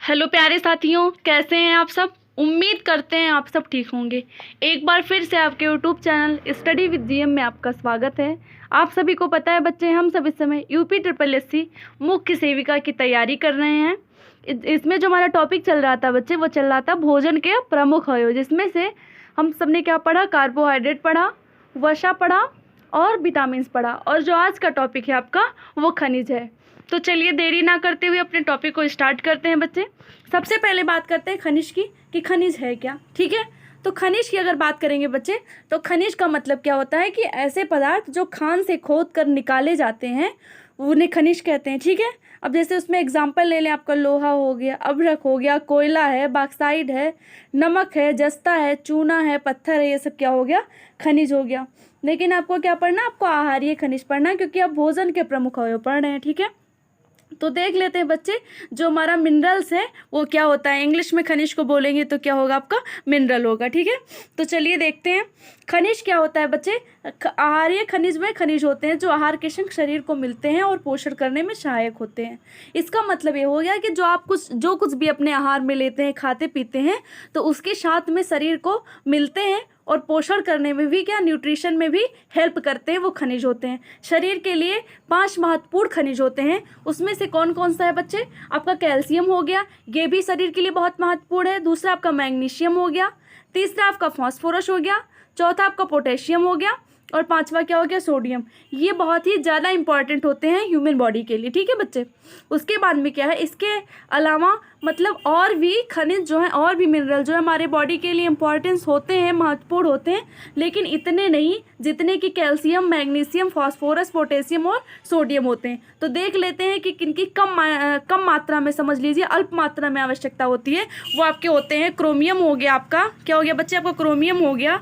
Hello प्यारे साथियों, कैसे हैं आप सब। उम्मीद करते हैं आप सब ठीक होंगे। एक बार फिर से आपके YouTube channel study with GM में आपका स्वागत है। आप सभी को पता है बच्चे, हम सब इस समय यूपी ट्रिपल एससी मुख्य सेविका की तैयारी कर रहे हैं। इसमें जो हमारा टॉपिक चल रहा था बच्चे, वो चल रहा था भोजन के प्रमुख अवयव, जिसमें से हम सब ने क्या पढ़ा, कार्बोहाइड्रेट पढ़ा, वसा पढ़ा और विटामिन पढ़ा। और जो आज का टॉपिक है आपका, वो खनिज है। तो चलिए देरी ना करते हुए अपने टॉपिक को स्टार्ट करते हैं बच्चे। सबसे पहले बात करते हैं खनिज की, कि खनिज है क्या। ठीक है, तो खनिज की अगर बात करेंगे बच्चे, तो खनिज का मतलब क्या होता है कि ऐसे पदार्थ जो खान से खोद कर निकाले जाते हैं, उन्हें खनिज कहते हैं। ठीक है, अब जैसे उसमें एग्जांपल ले लें, आपका लोहा हो गया, अभ्रक हो गया, कोयला है, बॉक्साइट है, नमक है, जस्ता है, चूना है, पत्थर है, ये सब क्या हो गया, खनिज हो गया। लेकिन आपको क्या पढ़ना, आपको आहारीय खनिज पढ़ना, क्योंकि आप भोजन के प्रमुख अवयव पढ़ रहे हैं। ठीक है, तो देख लेते हैं बच्चे, जो हमारा मिनरल्स है वो क्या होता है। इंग्लिश में खनिज को बोलेंगे तो क्या होगा, आपका मिनरल होगा। ठीक है, तो चलिए देखते हैं खनिज क्या होता है बच्चे। आहारीय खनिज में खनिज होते हैं जो आहार के संग शरीर को मिलते हैं और पोषण करने में सहायक होते हैं। इसका मतलब ये हो गया कि जो कुछ भी अपने आहार में लेते हैं, खाते पीते हैं, तो उसके साथ में शरीर को मिलते हैं और पोषण करने में भी, क्या न्यूट्रिशन में भी हेल्प करते हैं, वो खनिज होते हैं। शरीर के लिए 5 महत्वपूर्ण खनिज होते हैं। उसमें से कौन कौन सा है बच्चे, आपका कैल्शियम हो गया, ये भी शरीर के लिए बहुत महत्वपूर्ण है। दूसरा आपका मैग्नीशियम हो गया, तीसरा आपका फास्फोरस हो गया, चौथा आपका पोटेशियम हो गया, और पांचवा क्या हो गया, सोडियम। ये बहुत ही ज़्यादा इंपॉर्टेंट होते हैं ह्यूमन बॉडी के लिए। ठीक है बच्चे, उसके बाद में क्या है, इसके अलावा मतलब और भी खनिज जो हैं, और भी मिनरल जो है हमारे बॉडी के लिए इंपॉर्टेंस होते हैं, महत्वपूर्ण होते हैं, लेकिन इतने नहीं जितने कि कैल्शियम, मैग्नीशियम, फास्फोरस, पोटेशियम और सोडियम होते हैं। तो देख लेते हैं कि किनकी कम मात्रा में, समझ लीजिए अल्प मात्रा में आवश्यकता होती है। वो आपके होते हैं, क्रोमियम हो गया, आपका क्या हो गया बच्चे, आपका क्रोमियम हो गया,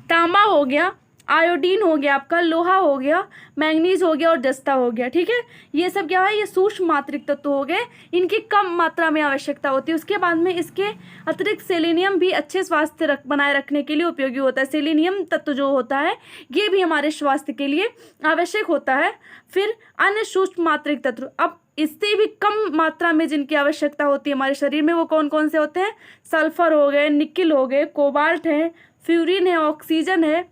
तांबा हो गया, आयोडीन हो गया, आपका लोहा हो गया, मैंगनीज हो गया और जस्ता हो गया। ठीक है, ये सब क्या है, ये सूक्ष्म मात्रिक तत्व हो गए, इनकी कम मात्रा में आवश्यकता होती है। उसके बाद में इसके अतिरिक्त सेलेनियम भी अच्छे स्वास्थ्य बनाए रखने के लिए उपयोगी होता है। सेलेनियम तत्व जो होता है, ये भी हमारे स्वास्थ्य के लिए आवश्यक होता है। फिर अन्य सूक्ष्म मात्रिक तत्व, अब इससे भी कम मात्रा में जिनकी आवश्यकता होती है हमारे शरीर में, वो कौन कौन से होते हैं, सल्फर हो गए, निकिल हो गए, कोबाल्ट है, फ्यूरिन है, ऑक्सीजन है,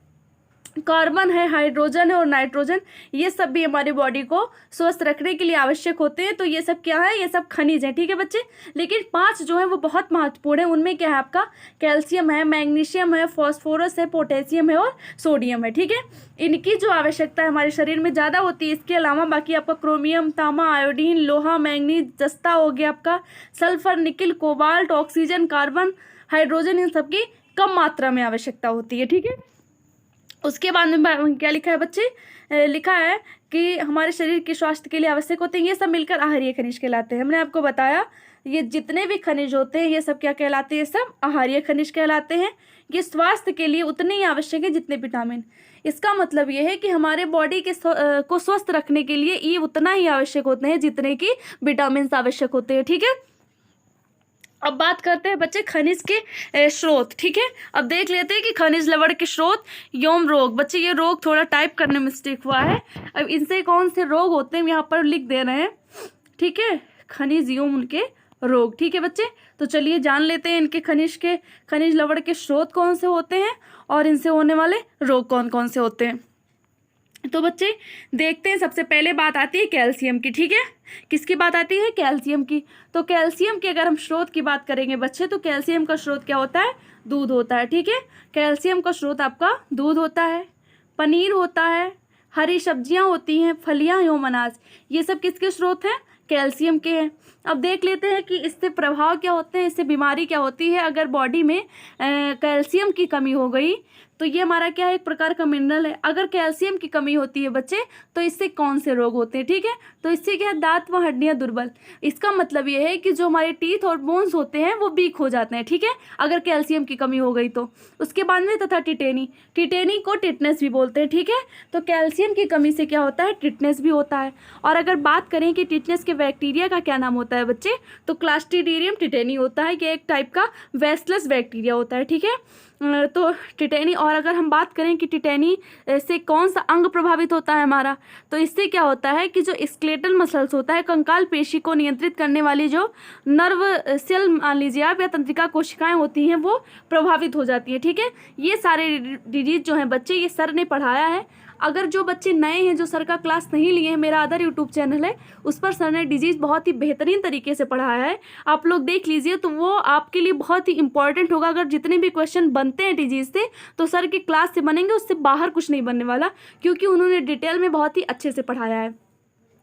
कार्बन है, हाइड्रोजन है और नाइट्रोजन। ये सब भी हमारी बॉडी को स्वस्थ रखने के लिए आवश्यक होते हैं। तो ये सब क्या है, ये सब खनिज है। ठीक है बच्चे, लेकिन 5 जो है वो बहुत महत्वपूर्ण है। उनमें क्या है, आपका कैल्शियम है, मैग्नीशियम है, फास्फोरस है, पोटेशियम है और सोडियम है। ठीक है, इनकी जो आवश्यकता है हमारे शरीर में ज़्यादा होती है। इसके अलावा बाकी आपका क्रोमियम, तांबा, आयोडीन, लोहा, मैंगनीज, जस्ता हो गया, आपका sulphur, nickel, cobalt, oxygen, carbon, hydrogen, इन सबकी कम मात्रा में आवश्यकता होती है। ठीक है, उसके बाद में क्या लिखा है बच्चे, लिखा है कि हमारे शरीर के स्वास्थ्य के लिए आवश्यक होते हैं। ये सब मिलकर आहारीय खनिज कहलाते हैं। हमने आपको बताया ये जितने भी खनिज होते हैं, ये सब क्या कहलाते हैं, ये सब आहारीय खनिज कहलाते हैं। ये स्वास्थ्य के लिए उतने ही आवश्यक है जितने विटामिन। इसका मतलब ये है कि हमारे बॉडी के को स्वस्थ रखने के लिए ये उतना ही आवश्यक होते हैं जितने कि विटामिन आवश्यक होते हैं। ठीक है, अब बात करते हैं बच्चे खनिज के स्रोत। ठीक है, अब देख लेते हैं कि खनिज लवण के स्रोत। यौन रोग, बच्चे ये रोग थोड़ा टाइप करने में मिस्टेक हुआ है। अब इनसे कौन से रोग होते हैं यहाँ पर लिख दे रहे हैं। ठीक है, खनिज यौन के रोग। ठीक है बच्चे, तो चलिए जान लेते हैं इनके खनिज लवण के स्रोत कौन से होते हैं और इनसे होने वाले रोग कौन कौन से होते हैं। तो बच्चे देखते हैं, सबसे पहले बात आती है कैल्शियम की। ठीक है, किसकी बात आती है, कैल्शियम की। तो कैल्शियम के अगर हम स्रोत की बात करेंगे बच्चे, तो कैल्शियम का स्रोत क्या होता है, दूध होता है। ठीक है, कैल्शियम का स्रोत आपका दूध होता है, पनीर होता है, हरी सब्जियां होती हैं, फलियां एवं अनाज, ये सब किसके स्रोत हैं, कैल्शियम के हैं। अब देख लेते हैं कि इससे प्रभाव क्या होते हैं, इससे बीमारी क्या होती है। अगर बॉडी में कैल्शियम की कमी हो गई, तो ये हमारा क्या है, एक प्रकार का मिनरल है। अगर कैल्शियम की कमी होती है बच्चे, तो इससे कौन से रोग होते हैं। ठीक है, तो इससे क्या है, दांत व हड्डियां दुर्बल। इसका मतलब ये है कि जो हमारे टीथ और बोन्स होते हैं वो वीक हो जाते हैं। ठीक है, अगर कैल्शियम की कमी हो गई तो। उसके बाद में तथा टिटेनी को टिटनेस भी बोलते हैं। ठीक है, तो कैल्शियम की कमी से क्या होता है, टिटनेस भी होता है। और अगर बात करें कि टिटनेस के बैक्टीरिया का क्या नाम होता है बच्चे, तो क्लास्ट्रीडियम टिटेनी होता है। ये एक टाइप का बैसिलस बैक्टीरिया होता है। ठीक है, तो टिटेनी, और अगर हम बात करें कि टिटेनी से कौन सा अंग प्रभावित होता है हमारा, तो इससे क्या होता है कि जो स्केलेटल मसल्स होता है, कंकाल पेशी को नियंत्रित करने वाली जो नर्व सेल मान लीजिए आप, या तंत्रिका कोशिकाएं होती हैं, वो प्रभावित हो जाती है। ठीक है, ये सारे डिजीज जो हैं बच्चे, ये सर ने पढ़ाया है। अगर जो बच्चे नए हैं, जो सर का क्लास नहीं लिए हैं, मेरा अदर यूट्यूब चैनल है, उस पर सर ने डिजीज़ बहुत ही बेहतरीन तरीके से पढ़ाया है, आप लोग देख लीजिए, तो वो आपके लिए बहुत ही इंपॉर्टेंट होगा। अगर जितने भी क्वेश्चन बनते हैं डिजीज़ से, तो सर की क्लास से बनेंगे, उससे बाहर कुछ नहीं बनने वाला, क्योंकि उन्होंने डिटेल में बहुत ही अच्छे से पढ़ाया है।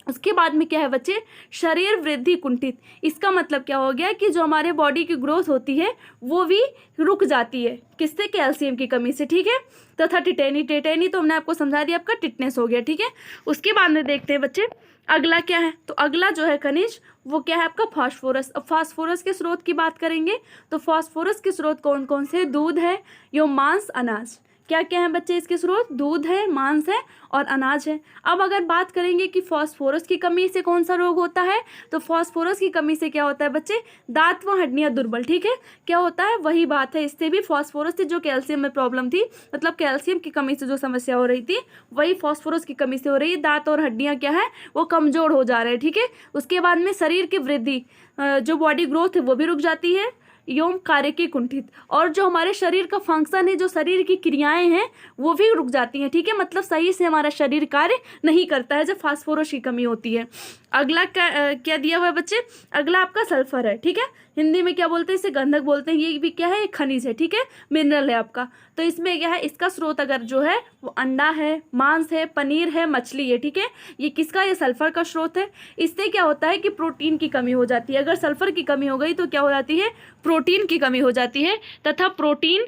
उसके बाद में क्या है बच्चे, शरीर वृद्धि कुंठित। इसका मतलब क्या हो गया कि जो हमारे बॉडी की ग्रोथ होती है वो भी रुक जाती है, किससे, कैल्शियम की कमी से। ठीक है, तथा टिटेनी तो हमने आपको समझा दिया, आपका टिटनेस हो गया। ठीक है, उसके बाद में देखते हैं बच्चे अगला क्या है। तो अगला जो है खनिज, वो क्या है आपका, फास्फोरस। अब फास्फोरस के स्रोत की बात करेंगे, तो फास्फोरस के स्रोत कौन कौन से, दूध है, यो मांस, अनाज। क्या क्या है बच्चे इसके स्रोत, दूध है, मांस है और अनाज है। अब अगर बात करेंगे कि फास्फोरस की कमी से कौन सा रोग होता है, तो फास्फोरस की कमी से क्या होता है बच्चे, दांत व हड्डियां दुर्बल। ठीक है, क्या होता है, वही बात है, इससे भी फास्फोरस से जो कैल्शियम में प्रॉब्लम थी, मतलब कैल्शियम की कमी से जो समस्या हो रही थी, वही फास्फोरस की कमी से हो रही है। दांत और हड्डियां क्या है, वो कमजोर हो जा रहे हैं। ठीक है, उसके बाद में शरीर की वृद्धि, जो बॉडी ग्रोथ है वो भी रुक जाती है, एवं कार्य की कुंठित, और जो हमारे शरीर का फंक्शन है, जो शरीर की क्रियाएं हैं, वो भी रुक जाती हैं। ठीक है, मतलब सही से हमारा शरीर कार्य नहीं करता है जब फास्फोरस की कमी होती है। अगला क्या दिया हुआ है बच्चे, अगला आपका सल्फर है। ठीक है, हिंदी में क्या बोलते हैं, इसे गंधक बोलते हैं। ये भी क्या है, एक खनिज है। ठीक है, मिनरल है आपका। तो इसमें क्या है, इसका स्रोत अगर जो है वो अंडा है, मांस है, पनीर है, मछली है। ठीक है, ये किसका, ये सल्फर का स्रोत है। इससे क्या होता है कि प्रोटीन की कमी हो जाती है। अगर सल्फर की कमी हो गई तो क्या हो जाती है, प्रोटीन की कमी हो जाती है, तथा प्रोटीन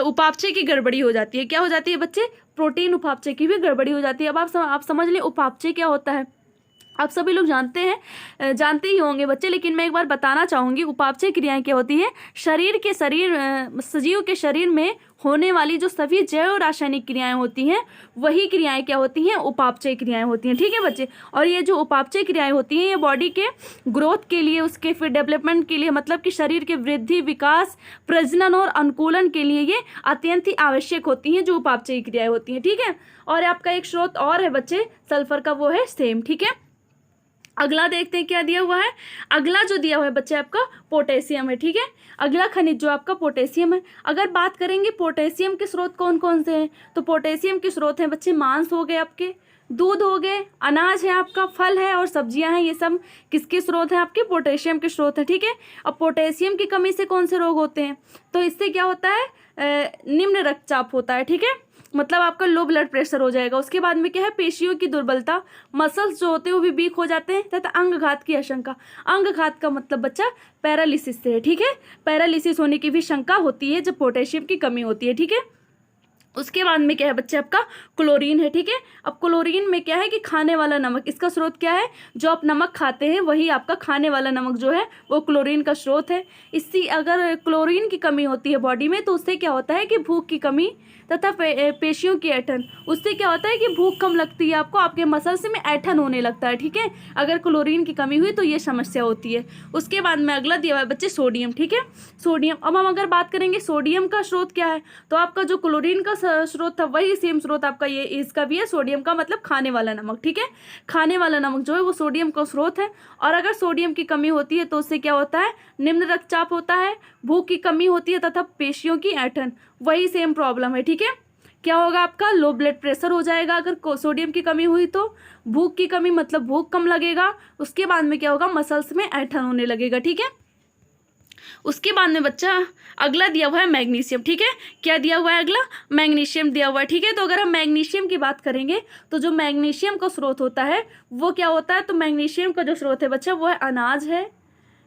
उपापचय की गड़बड़ी हो जाती है। क्या हो जाती है बच्चे, प्रोटीन उपापचय की भी गड़बड़ी हो जाती है। अब आप समझ लें उपापचय क्या होता है। आप सभी लोग जानते ही होंगे बच्चे, लेकिन मैं एक बार बताना चाहूँगी उपापचय क्रियाएं क्या होती है। सजीव के शरीर में होने वाली जो सभी जैव रासायनिक क्रियाएं होती हैं, वही क्रियाएं क्या होती हैं, उपापचय क्रियाएं होती हैं। ठीक है बच्चे, और ये जो उपापचय क्रियाएं होती हैं, ये बॉडी के ग्रोथ के लिए, उसके फिर डेवलपमेंट के लिए, मतलब कि शरीर के वृद्धि, विकास, प्रजनन और अनुकूलन के लिए ये अत्यंत ही आवश्यक होती हैं, जो उपापचय क्रियाएं होती हैं। ठीक है, और आपका एक स्रोत और है बच्चे सल्फर का, वो है सेम। ठीक है, अगला देखते हैं क्या दिया हुआ है। अगला जो दिया हुआ है बच्चे आपका पोटेशियम है। ठीक है, अगला खनिज जो आपका पोटेशियम है। अगर बात करेंगे पोटेशियम के स्रोत कौन कौन से हैं, तो पोटेशियम के स्रोत हैं बच्चे, मांस हो गए आपके, दूध हो गए, अनाज है आपका, फल है और सब्जियां हैं। ये सब किसके स्रोत हैं, आपके पोटेशियम के स्रोत हैं। ठीक है, अब पोटेशियम की कमी से कौन से रोग होते हैं, तो इससे क्या होता है, निम्न रक्तचाप होता है। ठीक है, मतलब आपका लो ब्लड प्रेशर हो जाएगा। उसके बाद में क्या है, पेशियों की दुर्बलता, मसल्स जो होते हैं वो भी वीक हो जाते हैं, तथा अंगघात की आशंका। अंगघात का मतलब बच्चा पैरालिसिस से है। ठीक है, पैरालिसिस होने की भी शंका होती है जब पोटेशियम की कमी होती है। ठीक है, उसके बाद में क्या है बच्चे आपका क्लोरीन है। ठीक है, अब क्लोरीन में क्या है कि खाने वाला नमक, इसका स्रोत क्या है, जो आप नमक खाते हैं वही आपका खाने वाला नमक जो है वो क्लोरीन का स्रोत है। इससे अगर क्लोरीन की कमी होती है बॉडी में, तो उससे क्या होता है कि भूख की कमी तथा पेशियों की ऐंठन, उससे क्या होता है कि भूख कम लगती है आपको, आपके मसल्स में ऐंठन होने लगता है। ठीक है, अगर क्लोरीन की कमी हुई तो ये समस्या होती है। उसके बाद में अगला दिया हुआ है बच्चे सोडियम। ठीक है, सोडियम, अब हम अगर बात करेंगे सोडियम का स्रोत क्या है, तो आपका जो क्लोरीन का स्रोत था वही सेम स्रोत आपका ये इसका भी है, सोडियम का मतलब खाने वाला नमक। ठीक है, खाने वाला नमक जो है वो सोडियम का स्रोत है। और अगर सोडियम की कमी होती है तो उससे क्या होता है, निम्न रक्तचाप होता है, भूख की कमी होती है तथा पेशियों की ऐंठन, वही सेम प्रॉब्लम है। ठीक है, क्या होगा आपका, लो ब्लड प्रेशर हो जाएगा अगर सोडियम की कमी हुई तो, भूख की कमी मतलब भूख कम लगेगा। उसके बाद में क्या होगा, मसल्स में ऐंठन होने लगेगा। ठीक है, उसके बाद में बच्चा अगला दिया हुआ है मैग्नीशियम। ठीक है, क्या दिया हुआ है, अगला मैग्नीशियम दिया हुआ है। ठीक है, तो अगर हम मैग्नीशियम की बात करेंगे तो जो मैग्नीशियम का स्रोत होता है वो क्या होता है, तो मैग्नीशियम का जो स्रोत है बच्चा वो है अनाज है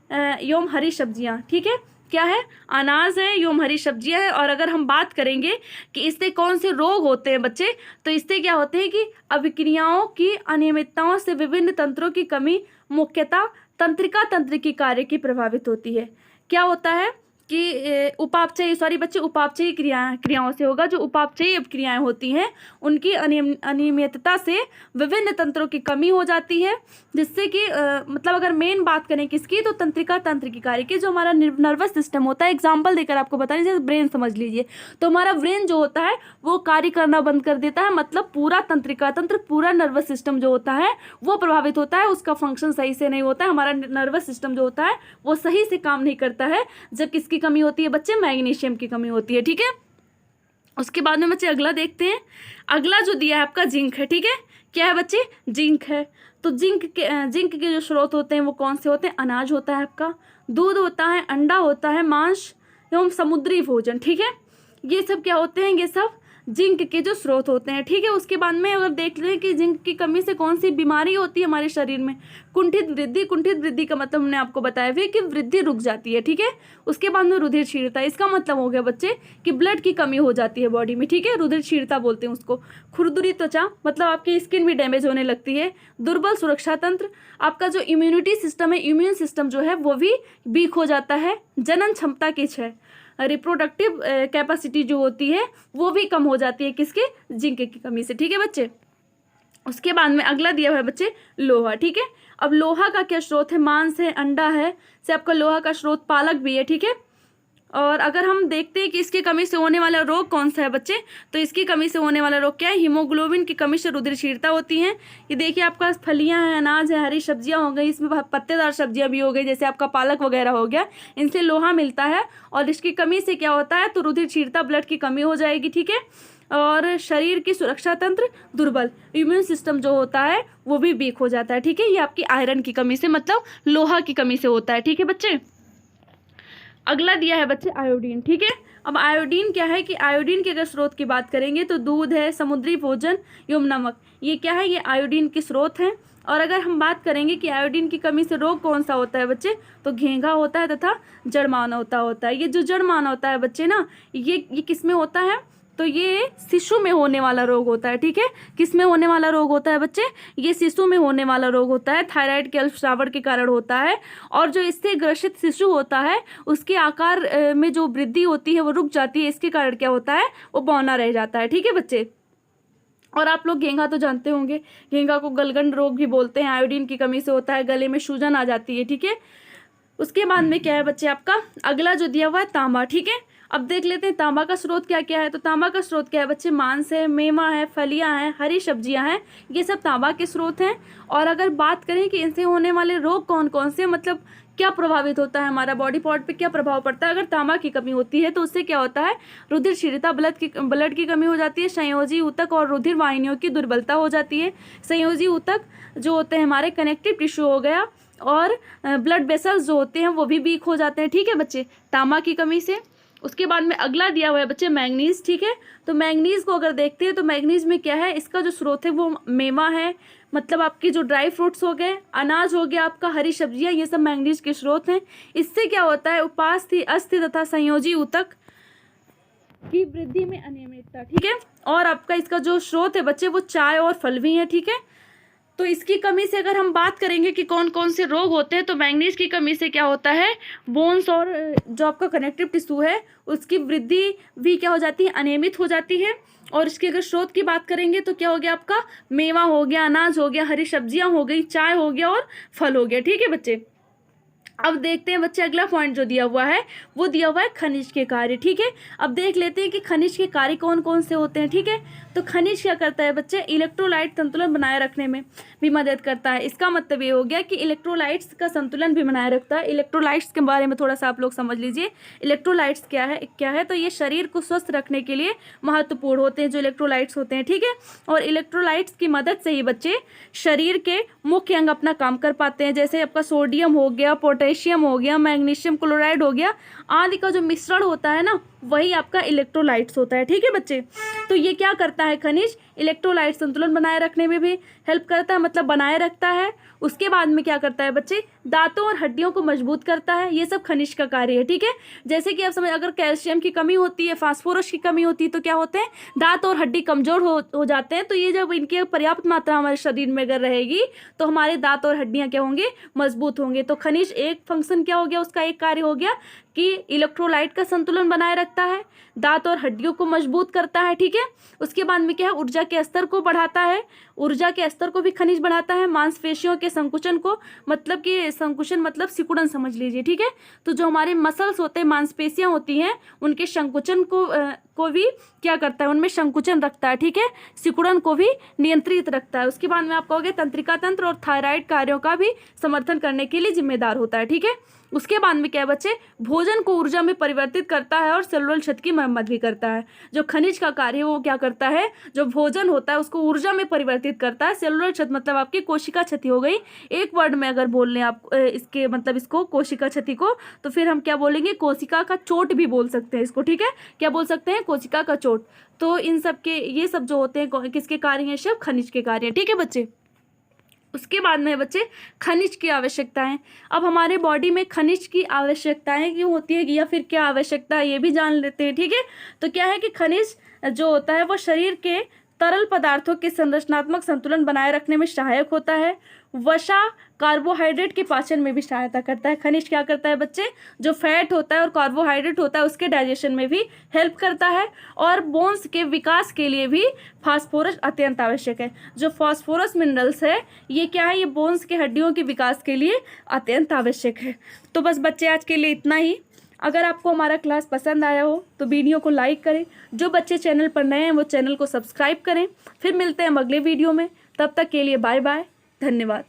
एवं हरी सब्जियां। ठीक है, क्या है, अनाज है एवं हरी सब्जियां है। और अगर हम बात करेंगे कि इससे कौन से रोग होते हैं बच्चे, तो इससे क्या होते हैं कि अभिक्रियाओं की अनियमितताओं से विभिन्न तंत्रों की कमी, मुख्यतः तंत्रिका तंत्र की कार्य की प्रभावित होती है। क्या होता है कि उपापचयी सॉरी बच्चे उपापचयी क्रियाओं से होगा। जो उपापचयी क्रियाएं होती हैं उनकी अनियमितता से विभिन्न तंत्रों की कमी हो जाती है, जिससे कि मतलब अगर मेन बात करें किसकी, तो तंत्रिका तंत्र की कार्य की। जो हमारा नर्वस सिस्टम होता है, एग्जाम्पल देकर आपको बता रही, जैसे ब्रेन समझ लीजिए, तो हमारा ब्रेन जो होता है वो कार्य करना बंद कर देता है, मतलब पूरा तंत्रिका तंत्र, पूरा नर्वस सिस्टम जो होता है वो प्रभावित होता है, उसका फंक्शन सही से नहीं होता है, हमारा नर्वस सिस्टम जो होता है वो सही से काम नहीं करता है जब किसकी कमी होती है बच्चे, मैग्नीशियम की कमी होती है। ठीक है, उसके बाद में बच्चे अगला देखते हैं। अगला जो दिया है आपका जिंक है। ठीक है, क्या है बच्चे, जिंक है। तो जिंक के जो स्रोत होते हैं वो कौन से होते हैं, अनाज होता है आपका, दूध होता है, अंडा होता है, मांस एवं समुद्री भोजन। ठीक है, ये सब क्या होते हैं, ये सब जिंक के जो स्रोत होते हैं। ठीक है, उसके बाद में अगर देख लें कि जिंक की कमी से कौन सी बीमारी होती है हमारे शरीर में, कुंठित वृद्धि। कुंठित वृद्धि का मतलब हमने आपको बताया भी कि वृद्धि रुक जाती है। ठीक है, उसके बाद में रुधिर क्षीणता, इसका मतलब हो गया बच्चे कि ब्लड की कमी हो जाती है बॉडी में। ठीक है, रुधिर क्षीणता बोलते हैं उसको। खुरदुरी त्वचा, मतलब आपकी स्किन भी डैमेज होने लगती है। दुर्बल सुरक्षा तंत्र, आपका जो इम्यूनिटी सिस्टम है, इम्यून सिस्टम जो है वो भी वीक हो जाता है। जनन क्षमता की क्षय, रिप्रोडक्टिव कैपेसिटी जो होती है वो भी कम हो जाती है, किसके, जिंक की कमी से। ठीक है बच्चे, उसके बाद में अगला दिया हुआ है बच्चे लोहा। ठीक है, अब लोहा का क्या स्रोत है, मांस है, अंडा है, से आपका लोहा का स्रोत पालक भी है। ठीक है, और अगर हम देखते हैं कि इसकी कमी से होने वाला रोग कौन सा है बच्चे, तो इसकी कमी से होने वाला रोग क्या है, हीमोग्लोबिन की कमी से रुधिर क्षीणता होती है। ये देखिए आपका फलियां हैं, अनाज है, हरी सब्जियां हो गई, इसमें पत्तेदार सब्जियां भी हो गई, जैसे आपका पालक वगैरह हो गया, इनसे लोहा मिलता है। और इसकी कमी से क्या होता है, तो रुधिर क्षीणता, ब्लड की कमी हो जाएगी। ठीक है, और शरीर की सुरक्षा तंत्र दुर्बल, इम्यून सिस्टम जो होता है वो भी वीक हो जाता है। ठीक है, ये आपकी आयरन की कमी से, मतलब लोहा की कमी से होता है। ठीक है बच्चे, अगला दिया है बच्चे आयोडीन। ठीक है, अब आयोडीन क्या है कि आयोडीन के अगर स्रोत की बात करेंगे तो दूध है, समुद्री भोजन एवं नमक, ये क्या है, ये आयोडीन के स्रोत हैं। और अगर हम बात करेंगे कि आयोडीन की कमी से रोग कौन सा होता है बच्चे, तो घेंघा होता है तथा जड़ मानवता होता है। ये जो जड़ मानवता है बच्चे ना, ये किस में होता है, तो ये शिशु में होने वाला रोग होता है। ठीक है, किस में होने वाला रोग होता है बच्चे, ये शिशु में होने वाला रोग होता है, थायराइड के अल्पस्राव के कारण होता है। और जो इससे ग्रसित शिशु होता है उसके आकार में जो वृद्धि होती है वो रुक जाती है, इसके कारण क्या होता है, वो बौना रह जाता है। ठीक है बच्चे, और आप लोग घेंघा तो जानते होंगे, घेंघा को गलगंड रोग भी बोलते हैं, आयोडीन की कमी से होता है, गले में सूजन आ जाती है। ठीक है, उसके बाद में क्या है बच्चे आपका अगला जो दिया हुआ है तांबा। ठीक है, अब देख लेते हैं तांबा का स्रोत क्या क्या है। तो तांबा का स्रोत क्या है बच्चे, मांस है, मेवा है, फलियां हैं, हरी सब्जियां हैं, ये सब तांबा के स्रोत हैं। और अगर बात करें कि इनसे होने वाले रोग कौन कौन से, मतलब क्या प्रभावित होता है, हमारा बॉडी पार्ट पे क्या प्रभाव पड़ता है अगर तांबा की कमी होती है, तो उससे क्या होता है, रुधिर क्षीणता, ब्लड की कमी हो जाती है, संयोजी ऊतक और रुधिर वाहिनियों की दुर्बलता हो जाती है। संयोजी ऊतक जो होते हैं हमारे कनेक्टिव टिश्यू हो गया, और ब्लड वेसल्स जो होते हैं वो भी वीक हो जाते हैं। ठीक है बच्चे, तांबा की कमी से। उसके बाद में अगला दिया हुआ है बच्चे मैंगनीज। ठीक है, तो मैंगनीज को अगर देखते हैं तो मैंगनीज में क्या है, इसका जो स्रोत है वो मेवा है, मतलब आपके जो ड्राई फ्रूट्स हो गए, अनाज हो गया आपका, हरी सब्जियां, ये सब मैंगनीज के स्रोत हैं। इससे क्या होता है, उपास्थि, अस्थि तथा संयोजी ऊतक की वृद्धि में अनियमितता। ठीक है, और आपका इसका जो स्रोत है बच्चे वो चाय और फल भी है। ठीक है, तो इसकी कमी से अगर हम बात करेंगे कि कौन कौन से रोग होते हैं, तो मैंगनीज की कमी से क्या होता है, बोन्स और जो आपका कनेक्टिव टिश्यू है उसकी वृद्धि भी क्या हो जाती है, अनियमित हो जाती है। और इसके अगर स्रोत की बात करेंगे तो क्या हो गया आपका, मेवा हो गया, अनाज हो गया, हरी सब्जियां हो गई, चाय हो गया और फल हो गया। ठीक है बच्चे, अब देखते हैं बच्चे अगला पॉइंट जो दिया हुआ है वो दिया हुआ है खनिज के कार्य। ठीक है, अब देख लेते हैं कि खनिज के कार्य कौन कौन से होते हैं। ठीक है, तो खनिज क्या करता है बच्चे, इलेक्ट्रोलाइट संतुलन बनाए रखने में भी मदद करता है। इसका मतलब ये हो गया कि इलेक्ट्रोलाइट्स का संतुलन भी बनाए रखता है। इलेक्ट्रोलाइट्स के बारे में थोड़ा सा आप लोग समझ लीजिए, इलेक्ट्रोलाइट्स क्या है, तो ये शरीर को स्वस्थ रखने के लिए महत्वपूर्ण होते हैं जो इलेक्ट्रोलाइट्स होते हैं। ठीक है, और इलेक्ट्रोलाइट्स की मदद से ही बच्चे शरीर के मुख्य अंग अपना काम कर पाते हैं, जैसे आपका सोडियम हो गया, पोटेशियम हो गया, मैग्नीशियम क्लोराइड हो गया, आदि का जो मिश्रण होता है ना, वही आपका इलेक्ट्रोलाइट्स होता है। ठीक है बच्चे, तो ये क्या करता है, खनिज इलेक्ट्रोलाइट संतुलन बनाए रखने में भी हेल्प करता है, मतलब बनाए रखता है। उसके बाद में क्या करता है बच्चे, दांतों और हड्डियों को मजबूत करता है। ये सब खनिज का कार्य है। ठीक है, जैसे कि आप समझ, अगर कैल्शियम की कमी होती है, फास्फोरस की कमी होती है, तो क्या होते हैं, दांत और हड्डी कमजोर हो जाते हैं। तो ये जब इनकी पर्याप्त मात्रा हमारे शरीर में अगर रहेगी तो हमारे दांत और हड्डियां क्या होंगे, मजबूत होंगे। तो खनिज एक फंक्शन क्या हो गया, उसका एक कार्य हो गया कि इलेक्ट्रोलाइट का संतुलन बनाए रखता है, दांत और हड्डियों को मजबूत करता है, ठीक है। उसके बाद में क्या है, ऊर्जा के स्तर को बढ़ाता है, ऊर्जा के स्तर को भी खनिज बढ़ाता है, मांसपेशियों के संकुचन को, मतलब कि संकुचन मतलब सिकुड़न समझ लीजिए, ठीक है। तो जो हमारे मसल्स होते हैं, मांसपेशियां होती हैं, उनके संकुचन को भी क्या करता है, उनमें संकुचन रखता है, ठीक है, सिकुड़न को भी नियंत्रित रखता है। उसके बाद में आप कहोगे तंत्रिका तंत्र और थायराइड कार्यों का भी समर्थन करने के लिए जिम्मेदार होता है, ठीक है। उसके बाद में क्या है बच्चे, भोजन को ऊर्जा में परिवर्तित करता है और सेलुलर क्षति की मरम्मत भी करता है। जो खनिज का कार्य है वो क्या करता है, जो भोजन होता है उसको ऊर्जा में परिवर्तित करता है। सेलुलर क्षति मतलब आपकी कोशिका क्षति हो गई। एक वर्ड में अगर बोल लें आप इसके मतलब इसको कोशिका क्षति को, तो फिर हम क्या बोलेंगे, कोशिका का चोट भी बोल सकते हैं इसको, ठीक है। क्या बोल सकते हैं, कोशिका का चोट। तो इन सब के ये सब जो होते हैं किसके कार्य हैं, सब खनिज के कार्य हैं, ठीक है बच्चे। उसके बाद में बच्चे खनिज की आवश्यकताएं। अब हमारे बॉडी में खनिज की आवश्यकताएं क्यों होती है या फिर क्या आवश्यकता है ये भी जान लेते हैं, ठीक है। तो क्या है कि खनिज जो होता है वो शरीर के तरल पदार्थों के संरचनात्मक संतुलन बनाए रखने में सहायक होता है। वसा कार्बोहाइड्रेट के पाचन में भी सहायता करता है। खनिज क्या करता है बच्चे, जो फैट होता है और कार्बोहाइड्रेट होता है उसके डाइजेशन में भी हेल्प करता है। और बोन्स के विकास के लिए भी फास्फोरस अत्यंत आवश्यक है। जो फास्फोरस मिनरल्स है ये क्या है, ये बोन्स के हड्डियों के विकास के लिए अत्यंत आवश्यक है। तो बस बच्चे आज के लिए इतना ही। अगर आपको हमारा क्लास पसंद आया हो तो वीडियो को लाइक करें। जो बच्चे चैनल पर नए हैं वो चैनल को सब्सक्राइब करें। फिर मिलते हैं अगले वीडियो में, तब तक के लिए बाय बाय, धन्यवाद।